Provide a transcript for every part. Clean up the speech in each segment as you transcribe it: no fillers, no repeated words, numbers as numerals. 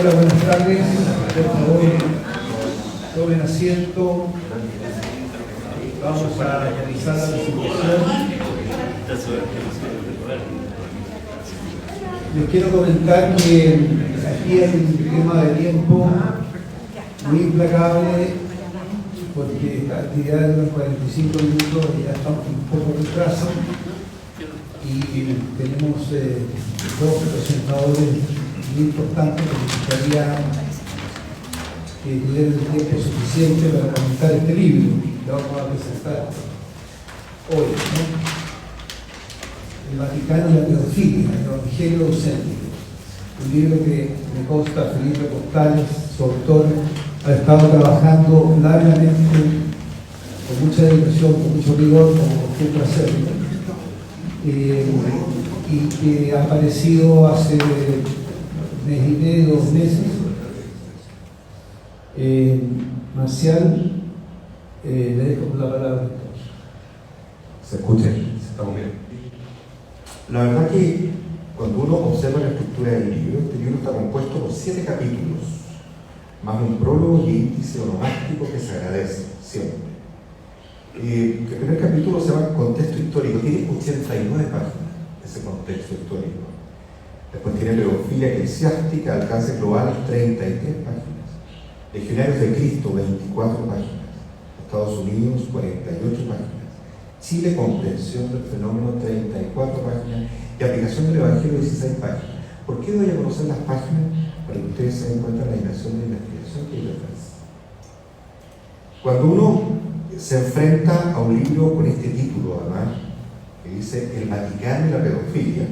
Hola, buenas tardes. Por favor, tomen asiento. Vamos a realizar la presentación. Les quiero comentar que aquí hay un tema de tiempo muy implacable, porque esta actividad dura 45 minutos y ya estamos un poco de retraso. Y tenemos dos presentadores muy importantes que me gustaría que tuvieran el tiempo suficiente para comentar este libro que vamos a presentar hoy, ¿no? El Vaticano y la pedofilia, el Evangelio Auténtico. Un libro que me consta Felipe Postales, su autor, ha estado trabajando largamente, con mucha dedicación, con mucho rigor, como acostumbra hacerlo. Y que ha aparecido hace mes y medio, 2 meses. Marcial, le dejo la palabra. ¿Se escucha? ¿Estamos bien? La verdad que cuando uno observa la estructura del libro, este libro está compuesto por 7 capítulos, más un prólogo y índice onomástico que se agradece siempre. El primer capítulo se llama Contexto Histórico, tiene 89 páginas ese contexto histórico. Después tiene Pedofilia Eclesiástica, Alcance Global, 33 páginas. Legionarios de Cristo, 24 páginas. Estados Unidos, 48 páginas. Chile, Comprensión del Fenómeno, 34 páginas. Y Aplicación del Evangelio, 16 páginas. ¿Por qué doy a conocer las páginas? Para que ustedes se den cuenta de la dimensión de investigación que hay detrás. Cuando uno se enfrenta a un libro con este título, además, que dice El Vaticano y la pedofilia,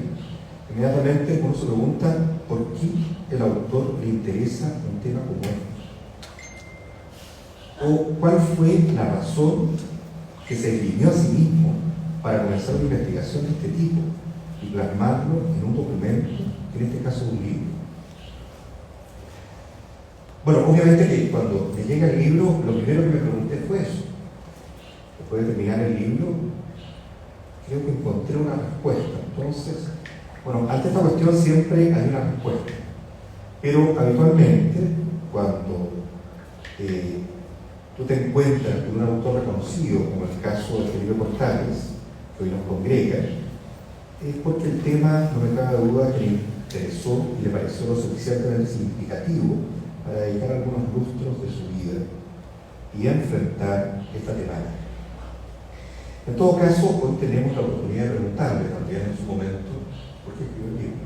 inmediatamente uno se pregunta por qué el autor le interesa un tema como este. O cuál fue la razón que se definió a sí mismo para comenzar una investigación de este tipo y plasmarlo en un documento, en este caso un libro. Bueno, obviamente que cuando me llega el libro, lo primero que me pregunté fue eso. Después de terminar el libro, creo que encontré una respuesta. Entonces, bueno, ante esta cuestión siempre hay una respuesta. Pero habitualmente, cuando tú te encuentras con un autor reconocido, como el caso de Felipe Postales, que hoy nos congrega, es porque el tema, no me cabe duda, que le interesó y le pareció lo suficientemente significativo para dedicar algunos lustros de su vida y enfrentar esta temática. En todo caso, hoy tenemos la oportunidad de preguntarle también en su momento por qué escribió el libro.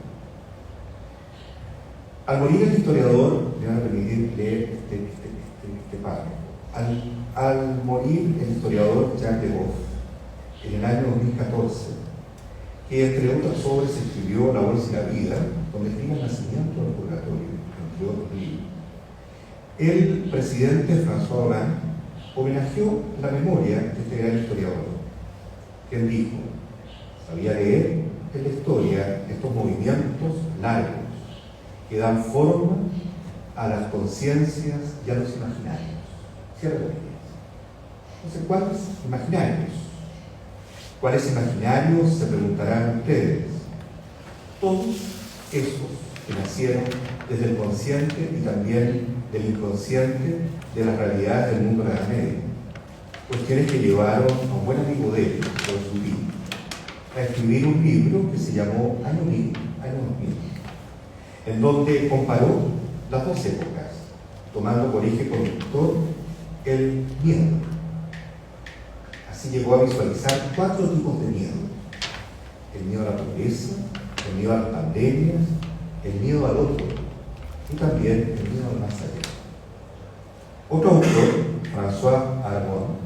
Al morir el historiador, me van a permitir leer este párrafo. Al morir el historiador Jacques Deboff en el año 2014, que entre otras obras escribió La bolsa y la vida, donde explica el nacimiento del purgatorio, entre otros libros, el presidente François Hollande homenajeó la memoria de este gran historiador, quien dijo: sabía leer en la historia estos movimientos largos que dan forma a las conciencias y a los imaginarios. Cierra comillas. Entonces, ¿cuáles imaginarios? ¿Cuáles imaginarios? Se preguntarán ustedes. Todos esos que nacieron desde el consciente y también del inconsciente de las realidades del mundo de la Edad Media. Cuestiones que llevaron a un buen amigo de él, Georges Duby, a escribir un libro que se llamó Año 2000, en donde comparó las dos épocas, tomando por eje conductor el miedo. Así llegó a visualizar 4 tipos de miedo: el miedo a la pobreza, el miedo a las pandemias, el miedo al otro y también el miedo al más allá. Otro autor, François Aramon,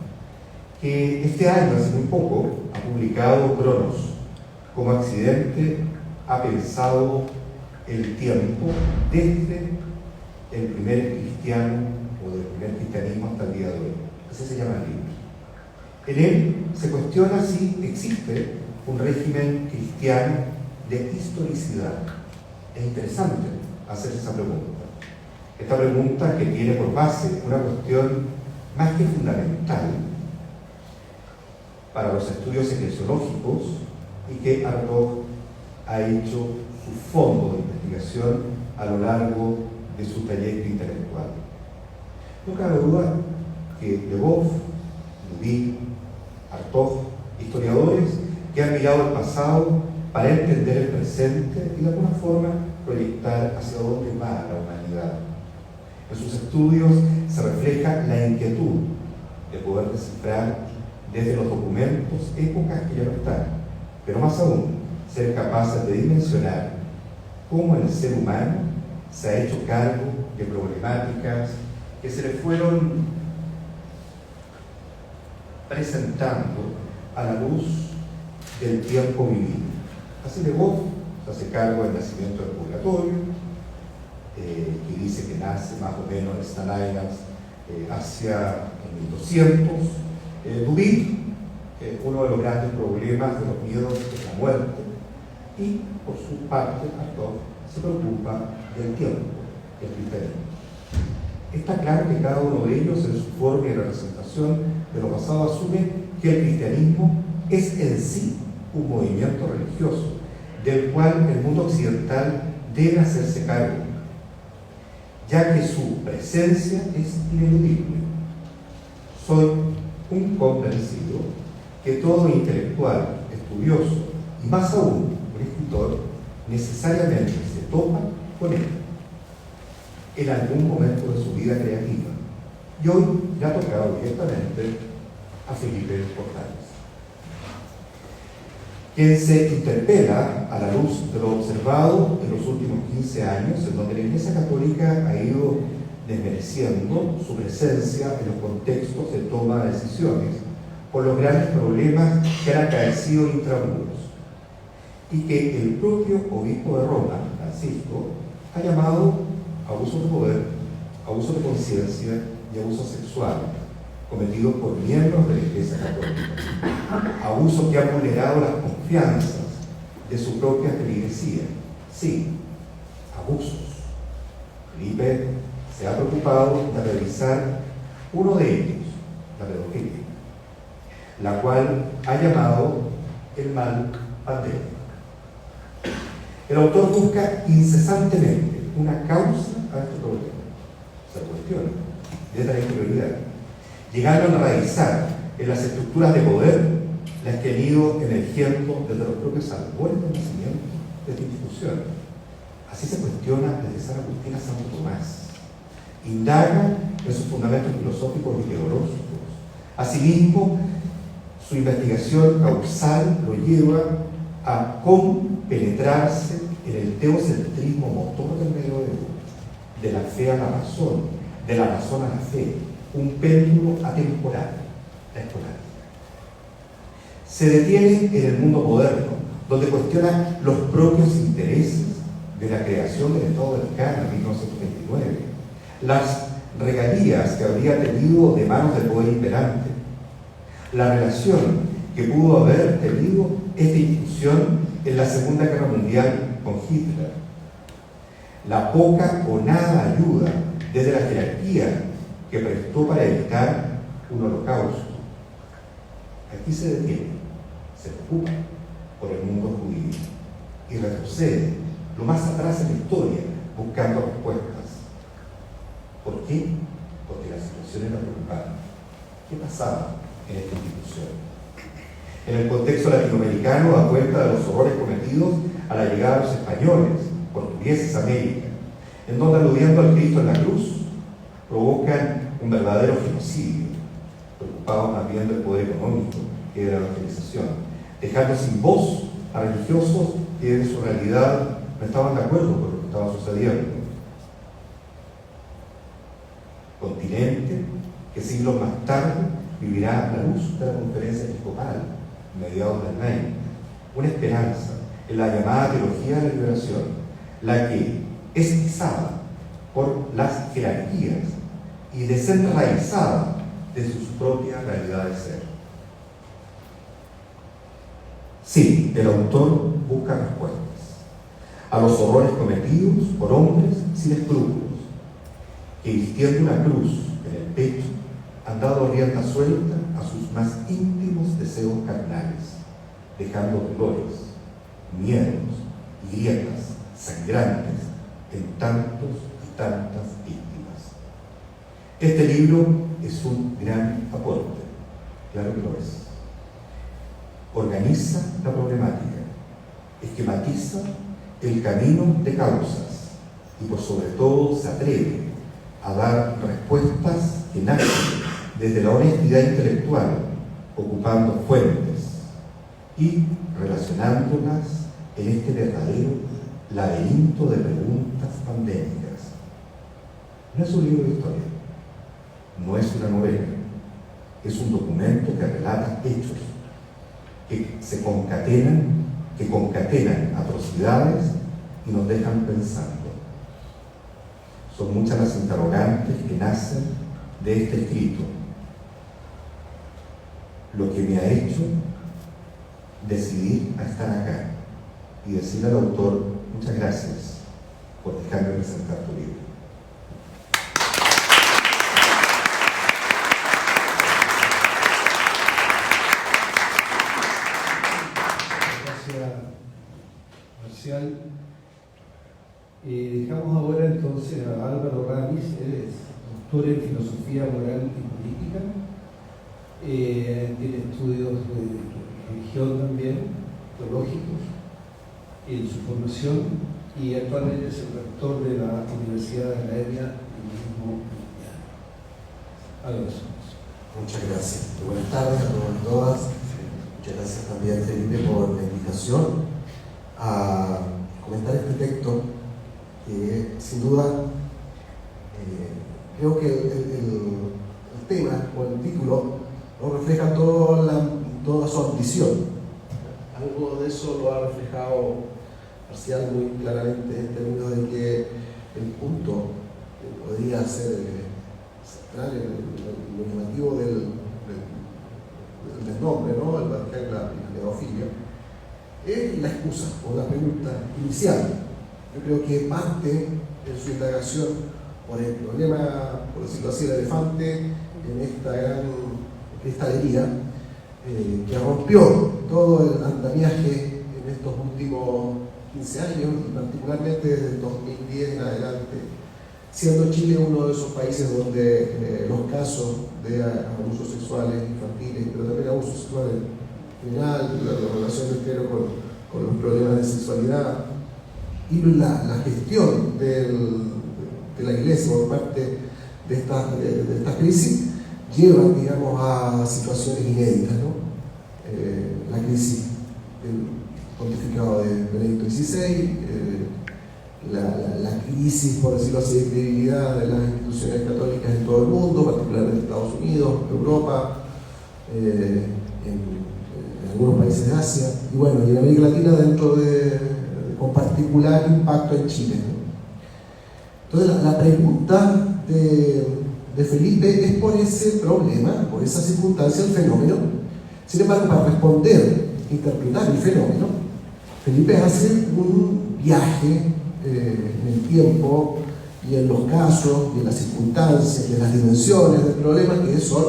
que este año, hace muy poco, ha publicado Cronos, como accidente ha pensado el tiempo desde el primer cristiano o del primer cristianismo hasta el día de hoy. Así se llama el libro. En él se cuestiona si existe un régimen cristiano de historicidad. Es interesante hacer esa pregunta. Esta pregunta que tiene por base una cuestión más que fundamental para los estudios eclesiológicos y que Artaud ha hecho su fondo de investigación a lo largo de su trayecto intelectual. No cabe duda que Lebov, Lubin, Artaud, historiadores que han mirado el pasado para entender el presente y de alguna forma proyectar hacia dónde va la humanidad. En sus estudios se refleja la inquietud de poder descifrar desde los documentos épocas que ya no están, pero más aún ser capaces de dimensionar cómo el ser humano se ha hecho cargo de problemáticas que se le fueron presentando a la luz del tiempo vivido. Así Lebov se hace cargo del nacimiento del purgatorio, que dice que nace más o menos en Stalinas hacia el 1200. Dubin, uno de los grandes problemas de los miedos es la muerte, y por su parte Artaud se preocupa del tiempo, del cristianismo. Está claro que cada uno de ellos en su forma y representación de lo pasado asume que el cristianismo es en sí un movimiento religioso del cual el mundo occidental debe hacerse cargo, ya que su presencia es ineludible. Soy un convencido que todo intelectual, estudioso y más aún un escritor necesariamente se topa con él en algún momento de su vida creativa. Y hoy le ha tocado directamente a Felipe Portales, quien se interpela a la luz de lo observado en los últimos 15 años, en donde la Iglesia Católica ha ido desmereciendo su presencia en los contextos de toma de decisiones por los grandes problemas que han acaecido intramuros, y que el propio obispo de Roma, Francisco, ha llamado abuso de poder, abuso de conciencia y abuso sexual cometidos por miembros de la Iglesia Católica, abusos que han vulnerado las confianzas de su propia feligresía. Sí, abusos. Felipe se ha preocupado de revisar uno de ellos, la pedofilia, la cual ha llamado el mal pandémico. El autor busca incesantemente una causa a este problema. Se cuestiona desde la interioridad, llegando a enraizar en las estructuras de poder las que han ido emergiendo desde los propios albores del nacimiento de esta institución. Así se cuestiona desde San Agustín a Santo Tomás. Indaga en sus fundamentos filosóficos y teológicos. Asimismo, su investigación causal lo lleva a compenetrarse en el teocentrismo motor del medioevo, de la fe a la razón, de la razón a la fe, un péndulo atemporal, la escolástica. Se detiene en el mundo moderno, donde cuestiona los propios intereses de la creación del Estado Vaticano en 1929, las regalías que habría tenido de manos del poder imperante, la relación que pudo haber tenido esta institución en la Segunda Guerra Mundial con Hitler, la poca o nada ayuda desde la jerarquía que prestó para evitar un holocausto. Aquí se detiene, se preocupa por el mundo judío y retrocede lo más atrás en la historia buscando respuestas. ¿Por qué? Porque la situación era preocupante. ¿Qué pasaba en esta institución? En el contexto latinoamericano da cuenta de los horrores cometidos a la llegada de los españoles, portugueses a América, en donde, aludiendo al Cristo en la cruz, provocan un verdadero genocidio, preocupados más bien del poder económico que de la evangelización, dejando sin voz a religiosos que en su realidad no estaban de acuerdo con lo que estaba sucediendo. Continente que siglos más tarde vivirá a la luz de la conferencia episcopal, mediados del 90, una esperanza en la llamada teología de la liberación, la que es pisada por las jerarquías y desenraizada de sus propias realidades de ser. Sí, el autor busca respuestas a los horrores cometidos por hombres sin escrúpulos, que vistiendo una cruz en el pecho han dado rienda suelta a sus más íntimos deseos carnales, dejando dolores, miedos y grietas sangrantes en tantos y tantas Este libro es un gran aporte, claro que lo es. Organiza la problemática, esquematiza el camino de causas y por sobre todo se atreve a dar respuestas que nacen desde la honestidad intelectual, ocupando fuentes y relacionándolas en este verdadero laberinto de preguntas pandémicas. No es un libro de historia, no es una novela, es un documento que relata hechos que se concatenan, atrocidades y nos dejan pensando. Son muchas las interrogantes que nacen de este escrito, lo que me ha hecho decidir a estar acá y decirle al autor muchas gracias por dejarme presentar tu libro. Marcial. Dejamos ahora entonces a Álvaro Ramis, él es doctor en filosofía moral y política, tiene estudios de religión también, teológicos, en su formación, y actualmente es el rector de la Universidad Academia del Mismo Mundial. Álvaro. Muchas gracias. Buenas tardes a todos y todas. Muchas gracias también, Felipe, por la invitación a comentar este texto que sin duda creo que el tema o el título no refleja toda su ambición. Algo de eso lo ha reflejado Marcial muy claramente en términos de que el punto que podría ser central en lo llamativo del nombre, ¿no? El marcar la pedofilia, es la excusa o la pregunta inicial. Yo creo que parte en su indagación por el problema, por decirlo así, el elefante en esta gran cristalería que rompió todo el andamiaje en estos últimos 15 años, y particularmente desde el 2010 en adelante, siendo Chile uno de esos países donde los casos de abusos sexuales infantiles, pero también abusos sexuales criminal, la relación del género con los problemas de sexualidad y la gestión de la Iglesia por parte de esta crisis llevan, digamos, a situaciones inéditas, ¿no? La crisis del pontificado de Benedicto XVI, la crisis, por decirlo así, de credibilidad de las instituciones católicas en todo el mundo, particularmente en Estados Unidos, Europa, en algunos países de Asia, y bueno, y en América Latina con particular impacto en Chile, ¿no? Entonces la pregunta de Felipe es por ese problema, por esa circunstancia, el fenómeno. Sin embargo, para responder, interpretar el fenómeno, Felipe hace un viaje en el tiempo y en los casos, y en las circunstancias, y en las dimensiones del problema, que son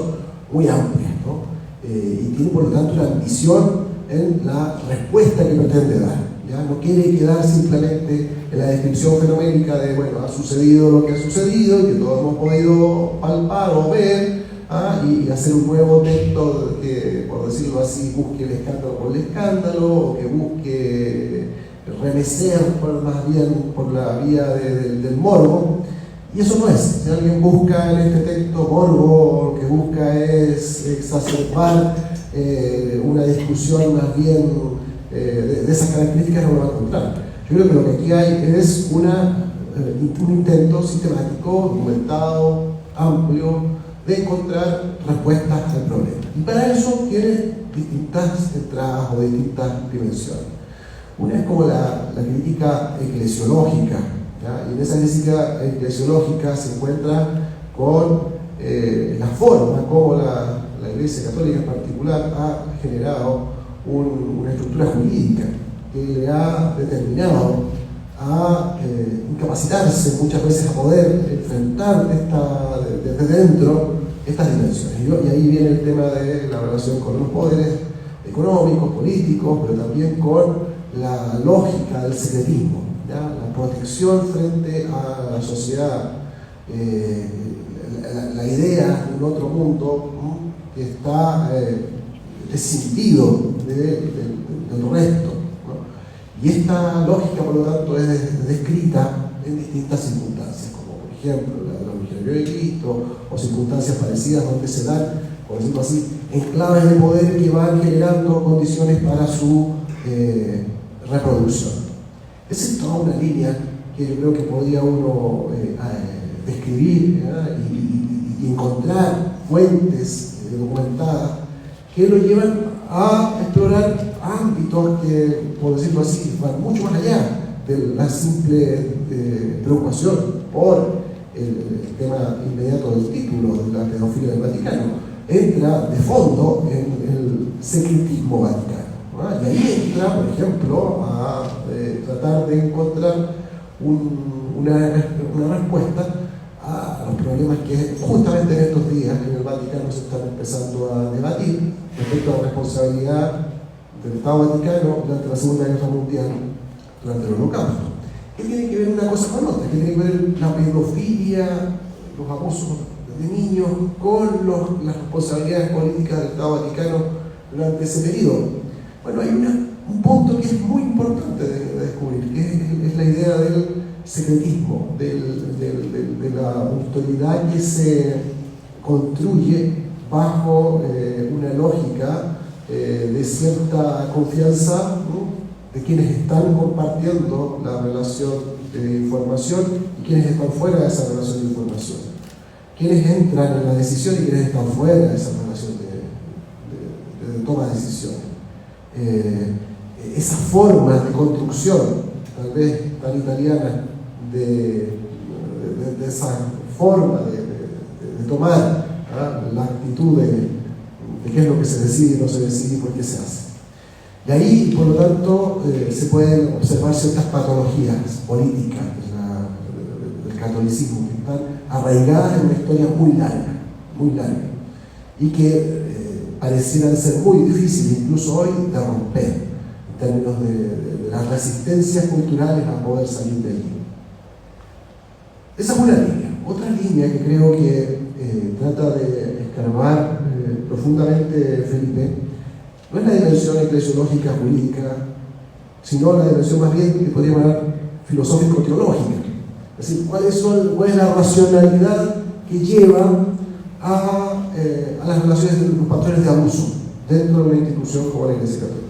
muy amplias, ¿no? Y tiene por lo tanto una ambición en la respuesta que pretende dar. ¿Ya? No quiere quedar simplemente en la descripción fenoménica de, bueno, ha sucedido lo que ha sucedido y que todos hemos podido palpar o ver, y hacer un nuevo texto que, por decirlo así, busque el escándalo por el escándalo, o que busque remecer más bien por la vía del morbo. Y eso no es. Si alguien busca en este texto morbo, lo que busca es exacerbar una discusión más bien de esas características, no lo va a encontrar. Yo creo que lo que aquí hay es un intento sistemático, documentado, amplio, de encontrar respuestas al problema. Y para eso tiene distintas entradas o distintas dimensiones. Una es como la crítica eclesiológica, ¿ya? Y en esa crítica eclesiológica se encuentra con la forma como la Iglesia Católica en particular ha generado una estructura jurídica que le ha determinado a incapacitarse muchas veces a poder enfrentar desde dentro estas dimensiones. Y ahí viene el tema de la relación con los poderes económicos, políticos, pero también con la lógica del secretismo, ¿ya? La protección frente a la sociedad, la idea de un otro mundo, ¿no?, que está escindido del resto, ¿no? Y esta lógica, por lo tanto, es descrita en distintas circunstancias, como por ejemplo la de los legionarios de Cristo, o circunstancias parecidas donde se dan, por decirlo así, enclaves de poder que van generando condiciones para su reproducción. Esa es toda una línea que yo creo que podría uno describir, y encontrar fuentes documentadas que lo llevan a explorar ámbitos que, por decirlo así, van mucho más allá de la simple preocupación por el tema inmediato del título de la pedofilia del Vaticano. Entra de fondo en el secretismo vaticano, ¿no? Y ahí entra, por ejemplo, a tratar de encontrar una respuesta a los problemas que justamente en estos días en el Vaticano se están empezando a debatir respecto a la responsabilidad del Estado Vaticano durante la Segunda Guerra Mundial, durante el Holocausto. ¿Qué tiene que ver una cosa con otra? ¿Qué tiene que ver la pedofilia, los abusos de niños con las responsabilidades políticas del Estado Vaticano durante ese periodo? Bueno, hay un punto que es muy importante de descubrir, que es la idea del secretismo, de la autoridad que se construye bajo una lógica de cierta confianza, ¿no?, de quienes están compartiendo la relación de información y quienes están fuera de esa relación de información, quienes entran en la decisión y quienes están fuera de esa relación de toma de decisiones. Esa forma de construcción, tal vez tan italiana, de esa forma de tomar la actitud de qué es lo que se decide y no se decide y por qué se hace. De ahí, por lo tanto, se pueden observar ciertas patologías políticas del catolicismo que están arraigadas en una historia muy larga, y que parecieran ser muy difíciles incluso hoy de romper en términos de las resistencias culturales a poder salir de allí. Esa es una línea. Otra línea que creo que trata de escarbar profundamente Felipe no es la dimensión eclesiológica jurídica, sino la dimensión más bien que podríamos llamar filosófico-teológica. Es decir, cuál es la racionalidad que lleva a las relaciones de los patrones de abuso dentro de una institución como la Iglesia Católica.